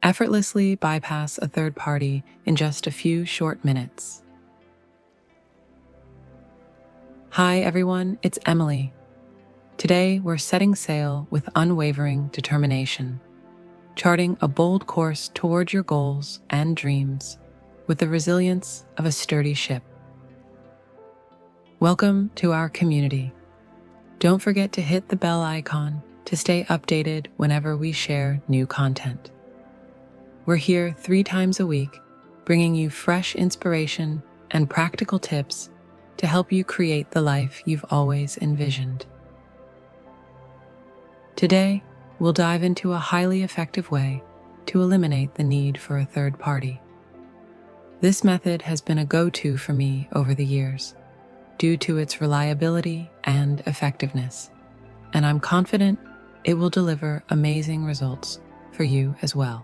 Effortlessly bypass a third party in just a few short minutes. Hi everyone, it's Emily. Today we're setting sail with unwavering determination, charting a bold course toward your goals and dreams with the resilience of a sturdy ship. Welcome to our community. Don't forget to hit the bell icon to stay updated whenever we share new content. We're here 3 times a week, bringing you fresh inspiration and practical tips to help you create the life you've always envisioned. Today, we'll dive into a highly effective way to eliminate the need for a third party. This method has been a go-to for me over the years, due to its reliability and effectiveness, and I'm confident it will deliver amazing results for you as well.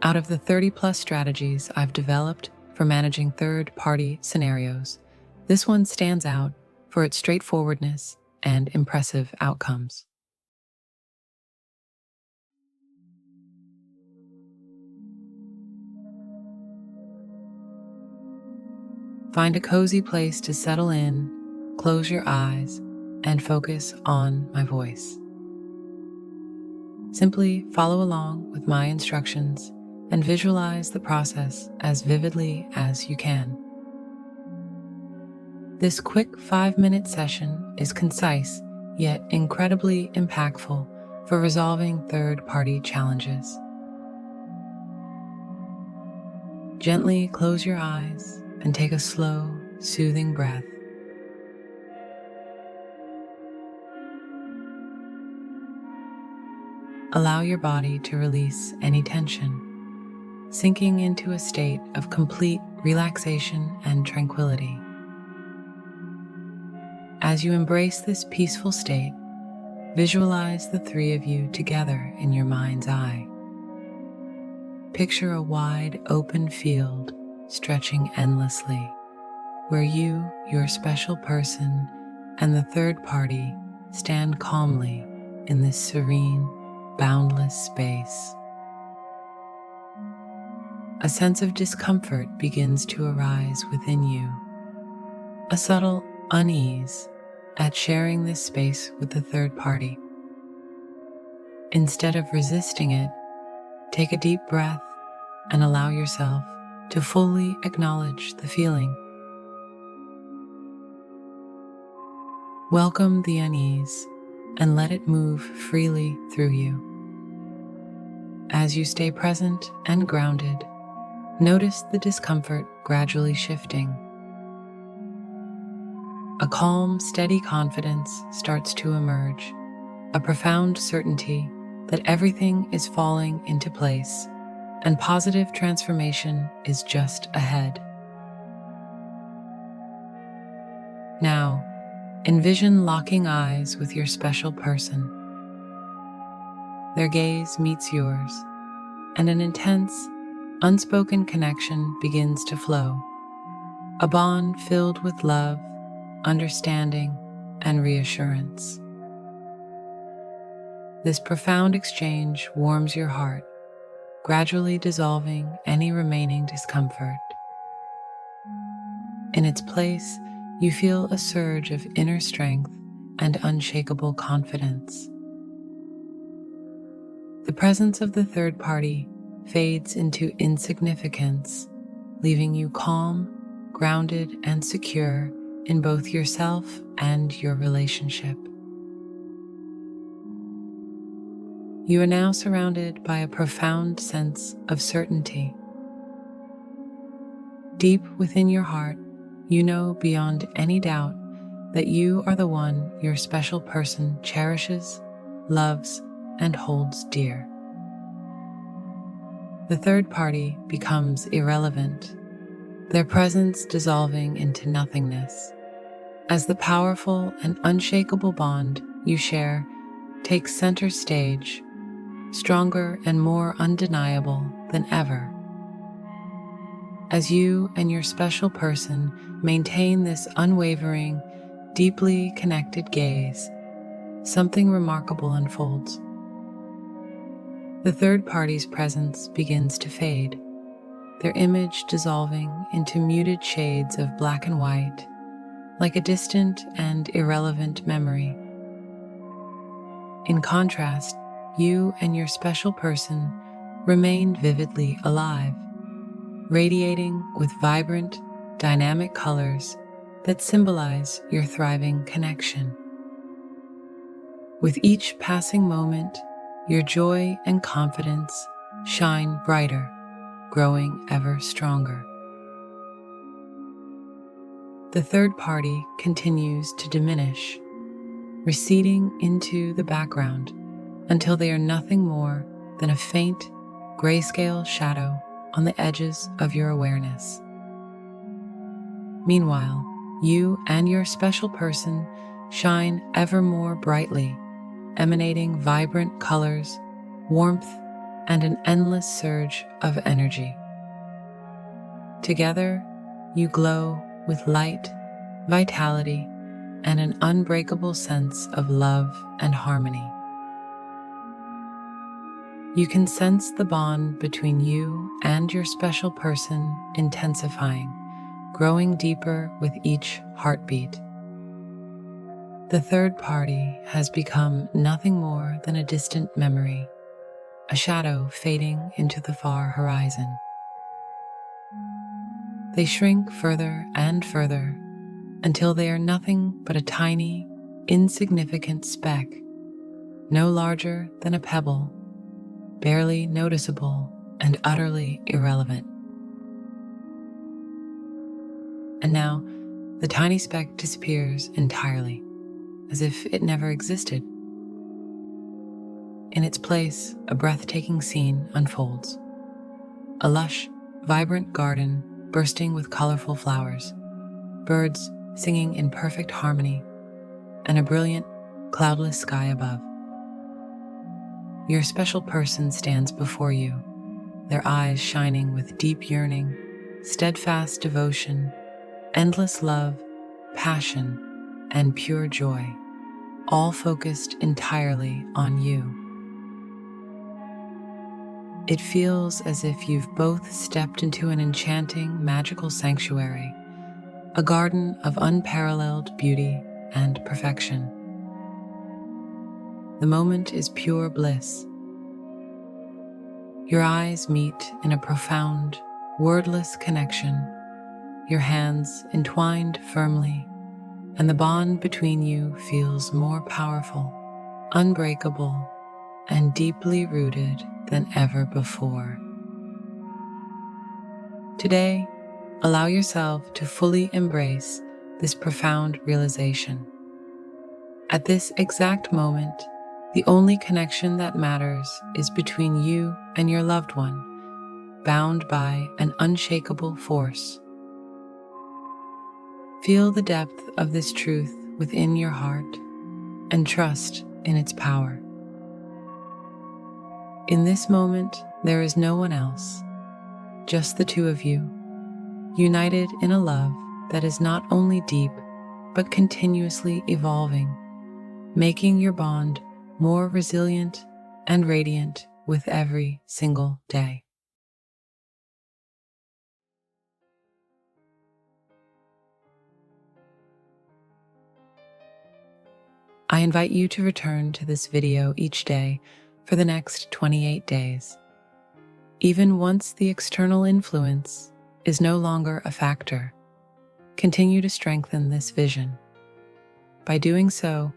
Out of the 30+ strategies I've developed for managing third-party scenarios, this one stands out for its straightforwardness and impressive outcomes. Find a cozy place to settle in, close your eyes, and focus on my voice. Simply follow along with my instructions and visualize the process as vividly as you can. This quick 5-minute session is concise yet incredibly impactful for resolving third-party challenges. Gently close your eyes and take a slow, soothing breath. Allow your body to release any tension, sinking into a state of complete relaxation and tranquility. As you embrace this peaceful state, visualize the 3 of you together in your mind's eye. Picture a wide, open field stretching endlessly, where you, your special person, and the third party stand calmly in this serene, boundless space. A sense of discomfort begins to arise within you, a subtle unease at sharing this space with the third party. Instead of resisting it, take a deep breath and allow yourself to fully acknowledge the feeling. Welcome the unease and let it move freely through you. As you stay present and grounded, notice the discomfort gradually shifting. A calm, steady confidence starts to emerge, a profound certainty that everything is falling into place and positive transformation is just ahead. Now, envision locking eyes with your special person. Their gaze meets yours, and an intense, unspoken connection begins to flow, a bond filled with love, understanding, and reassurance. This profound exchange warms your heart, gradually dissolving any remaining discomfort. In its place, you feel a surge of inner strength and unshakable confidence. The presence of the third party fades into insignificance, leaving you calm, grounded, and secure in both yourself and your relationship. You are now surrounded by a profound sense of certainty. Deep within your heart, you know beyond any doubt that you are the one your special person cherishes, loves, and holds dear. The third party becomes irrelevant, their presence dissolving into nothingness, as the powerful and unshakable bond you share takes center stage, stronger and more undeniable than ever. As you and your special person maintain this unwavering, deeply connected gaze, something remarkable unfolds. The third party's presence begins to fade, their image dissolving into muted shades of black and white, like a distant and irrelevant memory. In contrast, you and your special person remain vividly alive, radiating with vibrant, dynamic colors that symbolize your thriving connection. With each passing moment, your joy and confidence shine brighter, growing ever stronger. The third party continues to diminish, receding into the background until they are nothing more than a faint, grayscale shadow on the edges of your awareness. Meanwhile, you and your special person shine ever more brightly, emanating vibrant colors, warmth, and an endless surge of energy. Together, you glow with light, vitality, and an unbreakable sense of love and harmony. You can sense the bond between you and your special person intensifying, growing deeper with each heartbeat. The third party has become nothing more than a distant memory, a shadow fading into the far horizon. They shrink further and further until they are nothing but a tiny, insignificant speck, no larger than a pebble, barely noticeable and utterly irrelevant. And now, the tiny speck disappears entirely, as if it never existed. In its place, a breathtaking scene unfolds. A lush, vibrant garden bursting with colorful flowers, birds singing in perfect harmony, and a brilliant, cloudless sky above. Your special person stands before you, their eyes shining with deep yearning, steadfast devotion, endless love, passion, and pure joy, all focused entirely on you. It feels as if you've both stepped into an enchanting, magical sanctuary, a garden of unparalleled beauty and perfection. The moment is pure bliss. Your eyes meet in a profound, wordless connection, your hands entwined firmly, and the bond between you feels more powerful, unbreakable, and deeply rooted than ever before. Today, allow yourself to fully embrace this profound realization. At this exact moment, the only connection that matters is between you and your loved one, bound by an unshakable force. Feel the depth of this truth within your heart and trust in its power. In this moment, there is no one else, just the two of you, united in a love that is not only deep, but continuously evolving, making your bond more resilient and radiant with every single day. I invite you to return to this video each day for the next 28 days. Even once the external influence is no longer a factor, continue to strengthen this vision. By doing so,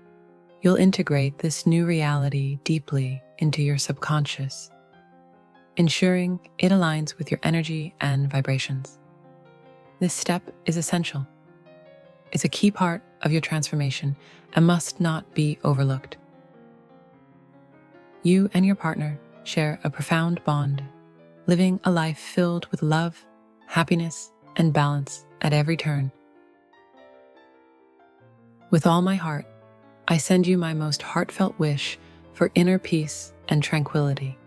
you'll integrate this new reality deeply into your subconscious, ensuring it aligns with your energy and vibrations. This step is essential. It's a key part of your transformation and must not be overlooked. You and your partner share a profound bond, living a life filled with love, happiness, and balance at every turn. With all my heart, I send you my most heartfelt wish for inner peace and tranquility.